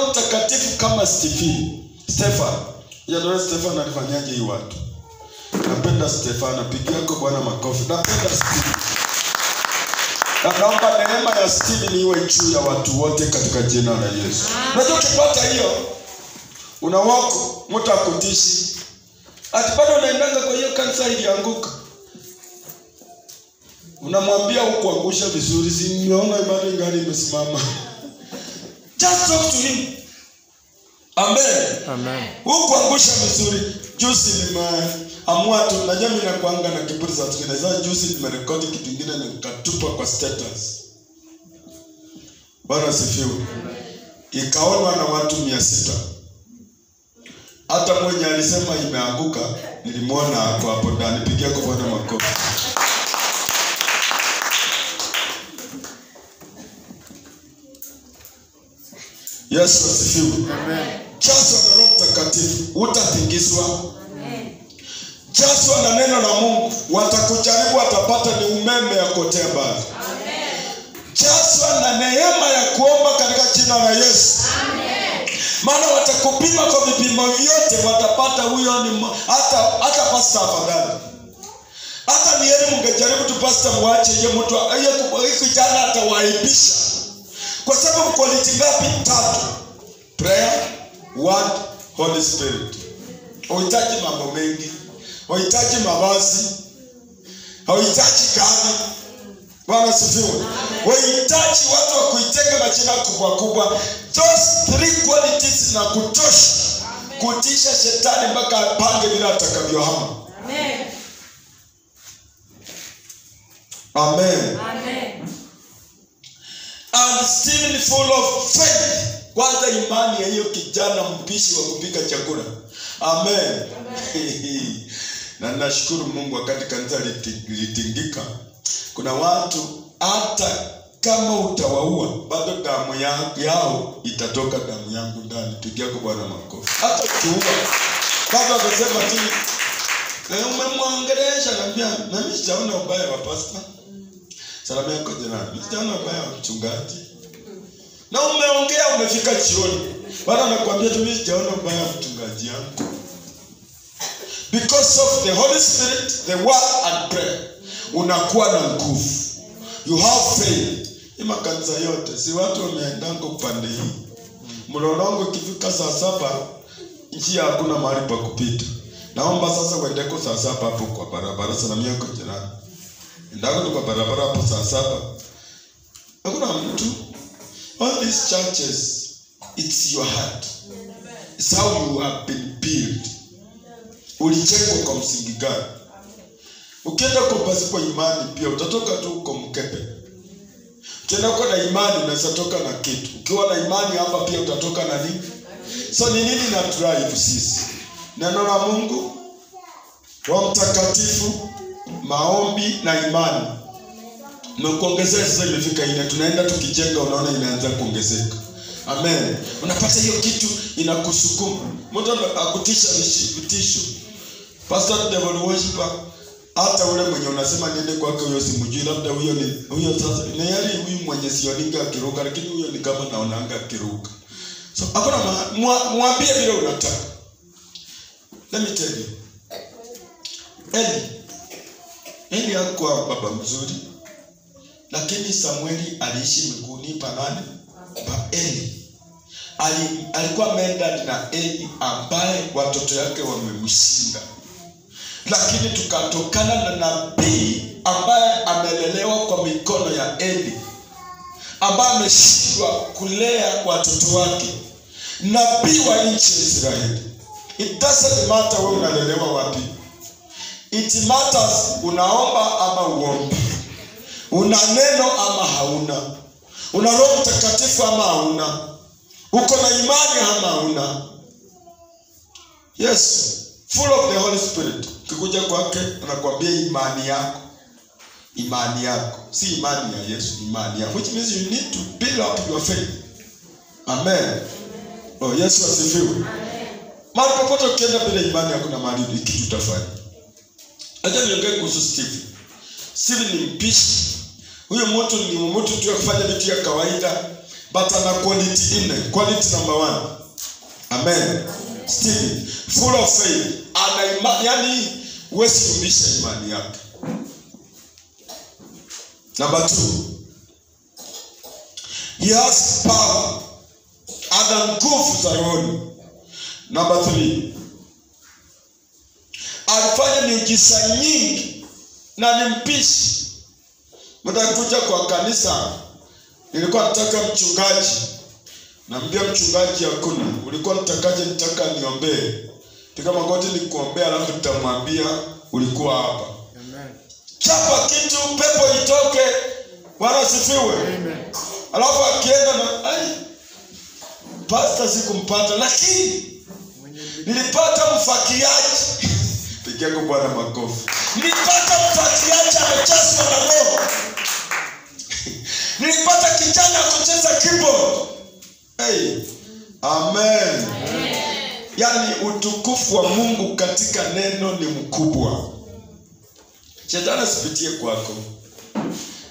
Roho Mtakatifu kama Stefan. Yadore Stefan alifanyaje hii watu? Napenda Stefan, pigia kwa Bwana makofi. Napenda Stephen. Na naomba neema ya Stephen iwe juu ya watu wote katika jina la Yesu. Unajua ukipata hiyo unawako mtu akutishi. Ati bado unaendanga kwa hiyo kanisa ilianguka. Unamwambia ukuangusha vizuri, si nimeona imani gari imesimama. Just talk to him. Amen. Amen. Ukuangusha vizuri. Juzi nimeamua tu, najua mimi nakuanga na kiburi za watu wengine. Sasa juzi nimerekodi kitu kingine nikatupa kwa status. Bwana sifiwe. Ikaonwa na watu 600. Hata mwenye alisema imeanguka nilimwona hapo ndani. Pigia kwa Bwana makofi. Yesu asifiwe. Amen. Jazwa na Roho Mtakatifu, utatingizwa. Amen. Jazwa na neno la Mungu, watakujaribu watapata ni umeme ya kotea mbali. Amen. Jazwa na neema ya kuomba katika jina la Yesu. Amen. Maana watakupima kwa vipimo vyote, watapata huyo ni hata pasta afadhali. Hata ni heri mngejaribu tu pasta muache hiyo mtu hiyo kijana atawaibisha. Kwa sababu quality ngapi? 3. Prayer, word, Holy Spirit. Unahitaji mambo mengi. Unahitaji mavazi. Unahitaji gari. Bwana sifiwe. Unahitaji watu wa kuitenga majina kubwa. Those 3 qualities na kutosha kutisha shetani mpaka apange bila atakavyohama. Amen. Amen. Amen. And still full of faith. Kwanza imani ya hiyo kijana mpishi wa kupika chakula. Amen. Na nashukuru Mungu wakati kanisa litingika. Kuna watu hata kama utawaua bado damu yao itatoka damu yangu ndani. Pigia kwa Bwana makofi. Hata ukiua bado akasema tu umemwangelesha na mimi sijaona ubaya wa pastor. Salamu yako jirani. Mimi sijaona ubaya wa mchungaji. Na umeongea umefika jioni. Bwana anakuambia tu mimi sijaona ubaya wa mchungaji yangu. Because of the Holy Spirit, the word and prayer, unakuwa na nguvu. You have faith. Ima kanisa yote, si watu wameendanga upande hii. Mlolongo ikifika saa 7, njia hakuna mahali pa kupita. Naomba sasa uendeko saa 7 hapo kwa barabara. Salamu yako jirani. Ndako tu kwa barabara hapo saa 7. Hakuna mtu. All these churches, it's your heart. It's how you have been built. Ulijengwa kwa msingi gani? Ukienda kwa pasipo imani pia utatoka tu uko mkepe. Ukienda kwa na imani unaweza toka na kitu. Ukiwa na imani hapa pia utatoka na nini? So ni nini na drive sisi? Neno la Mungu, Roho Mtakatifu, maombi na imani. Mkuongezea sasa imefika ina tunaenda tukijenga unaona inaanza kuongezeka. Amen. Unapata hiyo kitu inakusukuma. Mtu akutisha vitisho. Pastor devil worshiper hata ule mwenye unasema niende kwake huyo simjui labda huyo sasa ni yale huyu mwenye sioninga akiruka lakini huyo ni kama naonanga akiruka. So hakuna mwambie vile unataka. Let me tell you. Eli hakuwa baba mzuri. Lakini Samueli aliishi mbinguni pa nani? Pa Eli. Alikuwa ameenda na Eli ambaye watoto yake wamemshinda. Lakini tukatokana na nabii ambaye amelelewa kwa mikono ya Eli, ambaye ameshindwa kulea watoto wake, nabii wa nchi ya Israeli. It doesn't matter wewe unalelewa wapi. It matters unaomba ama uombe. Una neno ama hauna. Una Roho Mtakatifu ama hauna. Uko na imani ama hauna. Yes, full of the Holy Spirit. Ukikuja kwake anakuambia imani yako. Imani yako. Si imani ya Yesu, imani yako. Which means you need to build up your faith. Amen. Oh, Yesu asifiwe. Mahali popote ukienda bila imani hakuna mahali kitu utafanya. Acha niongee kuhusu Steve. Steve ni mpishi. Huyo mtu ni mtu tu kufanya vitu ya kawaida. but ana quality nne. Quality number 1. Amen. Still full of faith. Ana imani, yani huwezi kumbisha imani yake. Number 2. He has power. Ana nguvu za rohoni. Number 3. Alifanya miujiza nyingi na ni mpishi. Mtakuja kwa kanisa, nilikuwa nataka mchungaji. Naambia mchungaji hakuna. Ulikuwa mtakaje? Nitaka niombee. Piga magoti nikuombea, alafu nitamwambia ulikuwa hapa. Amen. Chapa kitu pepo itoke. Bwana sifiwe. Amen. Alafu akienda na pastor sikumpata, lakini nilipata mfakiaji. Pigia kwa Bwana makofi. Nilipata mfakiaji amechezwa na roho. Nilipata kijana kucheza keyboard. Hey. Amen. Amen. Yani utukufu wa Mungu katika neno ni mkubwa. Shetani asipitie kwako.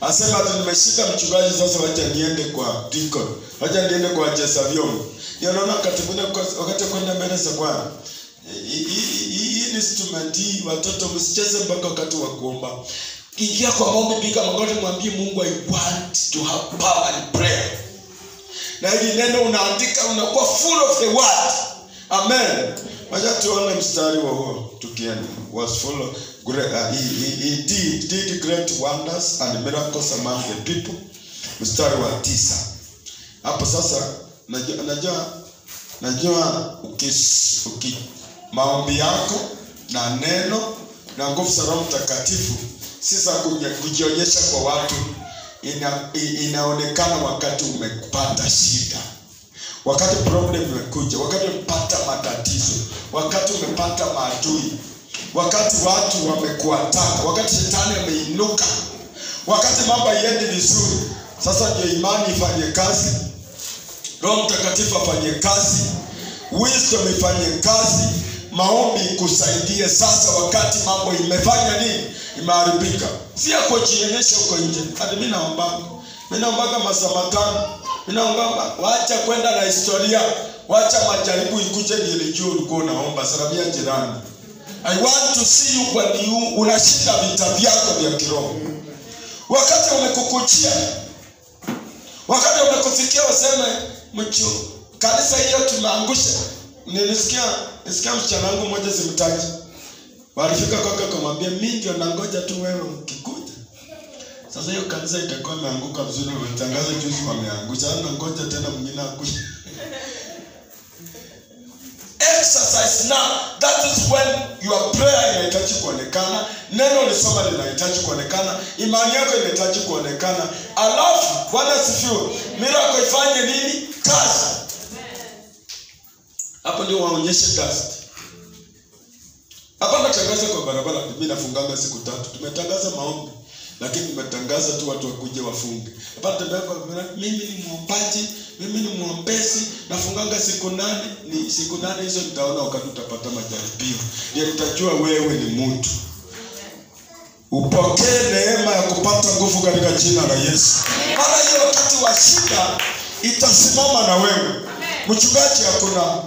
Asema ati nimeshika mchungaji, sasa wacha niende kwa deacon. Wacha niende kwa cheza vyombo. Unaona wakati kwenda mbele za Bwana. Hii instrument hii watoto msicheze mpaka wakati wa kuomba. Ingia kwa maombi, piga magoti, mwambie Mungu, I want to have power in prayer. Na hili neno unaandika, unakuwa full of the word. Amen. Wacha tuone mstari wa huo tukienda. Was full of he did great wonders and miracles among the people. Mstari wa 9. Hapo sasa najua maombi yako na neno na nguvu za Roho Mtakatifu sisa kujionyesha kwa watu. Inaonekana wakati umepata shida, wakati problem imekuja, wakati umepata matatizo, wakati umepata maadui, wakati watu wamekuataka, wakati shetani ameinuka, wakati mambo yaende vizuri. Sasa ndio imani ifanye kazi, Roho Mtakatifu afanye kazi, wisdom ifanye kazi, maombi kusaidie. Sasa wakati mambo imefanya nini? Imeharibika. Si ya kujionyesha huko nje. Hadi mimi naomba masaa 5. Mimi naomba waacha kwenda na historia. Waacha majaribu ikuje nilijue ulikuwa unaomba. Salamia jirani. I want to see you when you unashinda vita vyako vya kiroho. Wakati umekukuchia, wakati umekufikia useme mcho kanisa hiyo tumeangusha. Nilisikia msichana wangu mmoja simtaji. Walifika kwake kumwambia mimi ndio nangoja tu wewe ukikuja. Sasa hiyo kanisa itakuwa imeanguka vizuri, watangaza juzi wameangusha, na ngoja tena mwingine akuje. Exercise now. That is when your prayer inahitaji kuonekana, neno lisoma linahitaji kuonekana, imani yako inahitaji kuonekana. Alafu Bwana sifiwe, miracle ifanye nini? Kazi. Hapo ndio waonyeshe kazi. Hapa natangaza kwa barabara, mimi nafunganga siku 3. Tumetangaza maombi, lakini tumetangaza tu watu wakuje wafunge. Hapa tembea kwa barabara, mimi ni muombaji, mimi ni muombezi, nafunganga siku 8. Ni siku 8 hizo nitaona wakati utapata majaribio. Ndio nitajua wewe ni mtu. Upokee neema ya kupata nguvu katika jina la Yesu. Maana hiyo wakati wa shida itasimama na wewe. Mchungaji hakuna,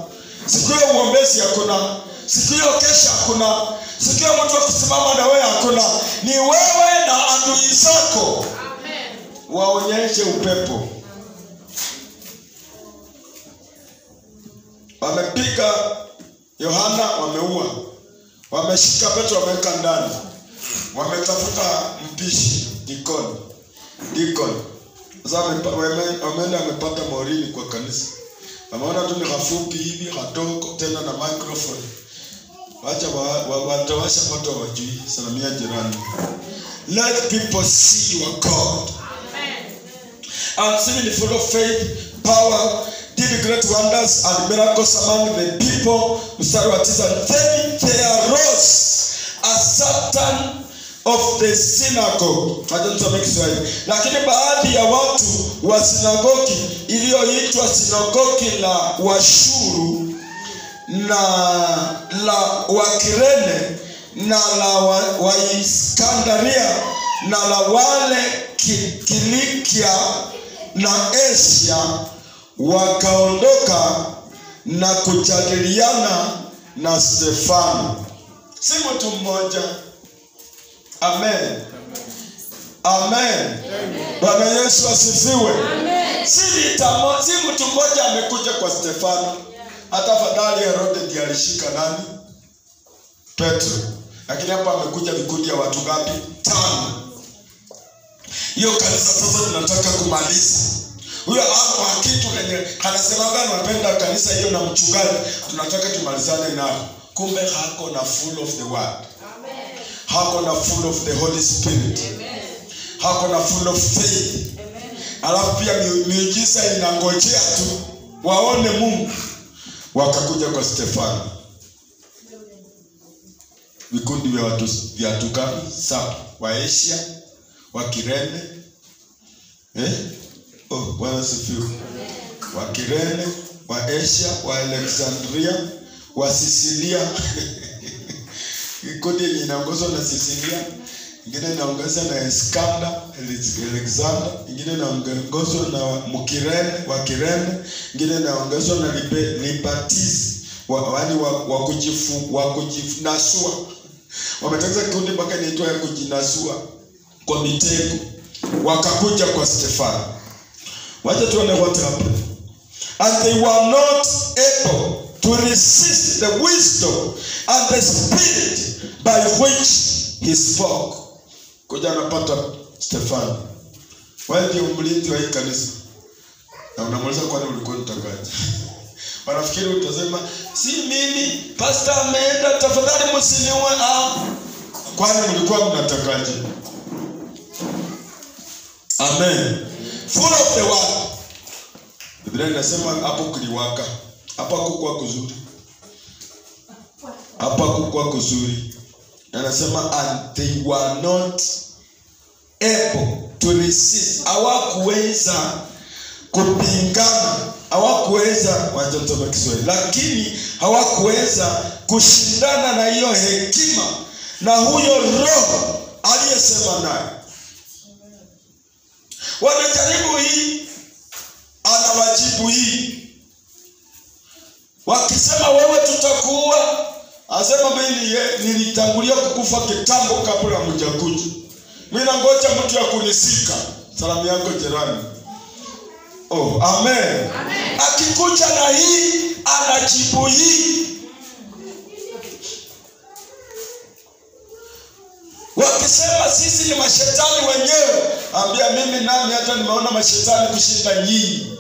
siku ya uombezi hakuna, siku ya kesha hakuna, siku ya mtu kusimama na wewe hakuna. Ni wewe na adui zako. Amen. Waonyeshe upepo. Wamepiga Yohana, wameua. Wameshika Petro, wameweka ndani. Wametafuta mpishi, deacon. Sasa wameenda wamepata morini kwa kanisa. Wameona tu ni kafupi hivi, katoko tena na microphone. Wacha watawasha moto wajui. Salamia jirani. Let people see your God. Amen. And seeing full of faith, power, did great wonders and miracles among the people. Mstari wa 9. Then there arose a certain of the synagogue. Lakini baadhi ya watu wa sinagogi iliyoitwa sinagogi la Washuru na la Wakirene na la Waiskandaria na la wale Kilikia na Asia wakaondoka na kujadiliana na Stefano. Si mtu mmoja. Amen. Amen. Bwana Yesu asifiwe. Amen. Si mtu mmoja amekuja kwa Stefano. Hata fadhali Herode ndiye alishika nani? Petro. Lakini hapa amekuja vikundi ya watu ngapi? 5. Hiyo kanisa sasa tunataka kumaliza. Huyo hapo hakitu kenye anasemaga anapenda kanisa hiyo na mchungaji, tunataka tumalizane nao. Kumbe hako na full of the word. Amen. Hako na full of the Holy Spirit. Amen. Hako na full of faith. Amen. Alafu pia miujiza inangojea tu waone Mungu. Wakakuja kwa Stefano. Vikundi vya watu kama sawa, wa Asia, wa Kirene. Bwana sifiwe. Wa Kirene, wa Asia, wa Alexandria, wa Sicilia. Vikundi yenye inaongozwa na Sicilia, ingine inaongozwa na Alexander, ingine inaongozwa na Mkirene, wa Kirene, ingine inaongozwa na Libertis, wa kujinasua. Wametengeneza kikundi mpaka inaitwa ya kujinasua kwa mitego. Wakakuja kwa Stefano. Wacha tuone what happened. And they were not able to resist the wisdom and the spirit by which he spoke. Kuja anapata Stefano. Wewe ndio mlinzi wa hii kanisa. Na unamuuliza kwani ulikuwa mtakaje? Wanafikiri utasema si mimi, pastor ameenda, tafadhali msiniue. Kwani mlikuwa mnatakaje? Amen. Full of the word. Biblia inasema hapo kuliwaka. Hapa kukua kuzuri. Hapa kukua kuzuri. Anasema and they were not able to resist. Hawakuweza kupingana. Hawakuweza wajantoma Kiswahili. Lakini hawakuweza kushindana na hiyo hekima na huyo roho aliyesema naye. Wanajaribu hii, anawajibu hii. Wakisema wewe tutakuua, asema mimi nilitangulia kukufa kitambo kabla mjakuja. Mimi nangoja mtu ya kunisika. Salamu yako jirani. Amen. Amen. Akikuja na hii, anajibu hii. Wakisema sisi ni mashetani wenyewe, ambia mimi nami hata nimeona mashetani kushinda nyinyi.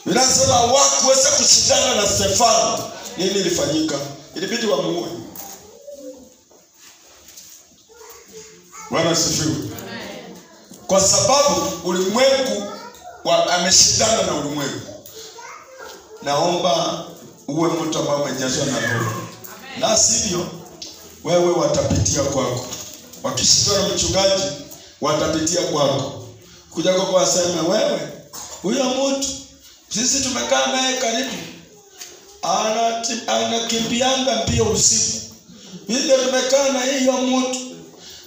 Inasema hawakuweza kushindana na Stefano. Nini ilifanyika? Ilibidi wamuue. Bwana sifiwe. Kwa sababu ulimwengu ameshindana na ulimwengu. Naomba uwe mtu ambaye umejazwa na roho. Na sivyo wewe watapitia kwako. Wakishindana na mchungaji watapitia kwako. Kuja kwako waseme wewe huyo mtu sisi tumekaa naye karibu. Anakimbianga mbio usiku. Vile tumekaa na hiyo mtu.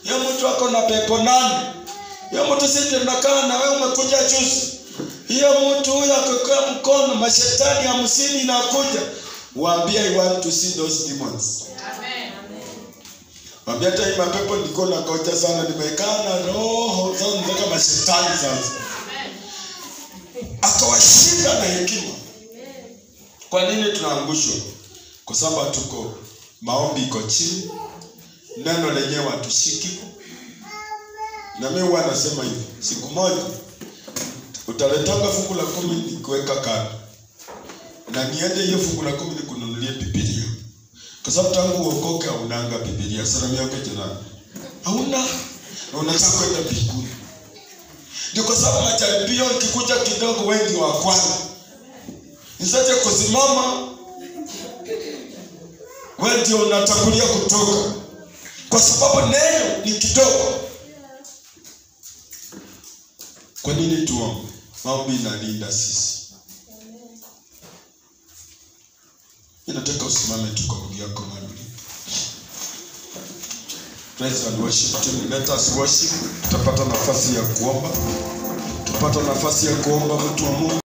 Hiyo mtu ako na pepo 8. Hiyo mtu sisi tunakaa na wewe umekuja juzi. Hiyo mtu huyo akakaa mkono mashetani 50 inakuja. Waambie I want to see those demons. Amen. Waambie hata hii mapepo niko na koja sana, nimekaa na roho zangu mpaka mashetani sasa. Amen. Akawashinda na hekima. Kwa nini tunaangushwa? Kwa sababu tuko maombi iko chini. Neno lenyewe hatushiki. Na mimi huwa nasema hivi, siku moja utaletanga fungu la 10 nikuweka kando. Na niende hiyo fungu la 10 nikununulie Biblia. Kwa sababu tangu uokoke haunanga Biblia. Salamu yako jirani. Hauna. Na unataka kwenda mbinguni. Ndio kwa sababu majaribio ikikuja kidogo wengi wa kwanza. Nisaje kusimama. Wewe ndio unatangulia kutoka. Kwa sababu neno ni kidogo. Kwa nini tuombe? Maombi inalinda sisi. Ninataka usimame tu kwa miguu yako mahali. Praise and worship team. Let us worship. Tutapata nafasi ya kuomba. Pata nafasi ya kuomba mtu wa Mungu.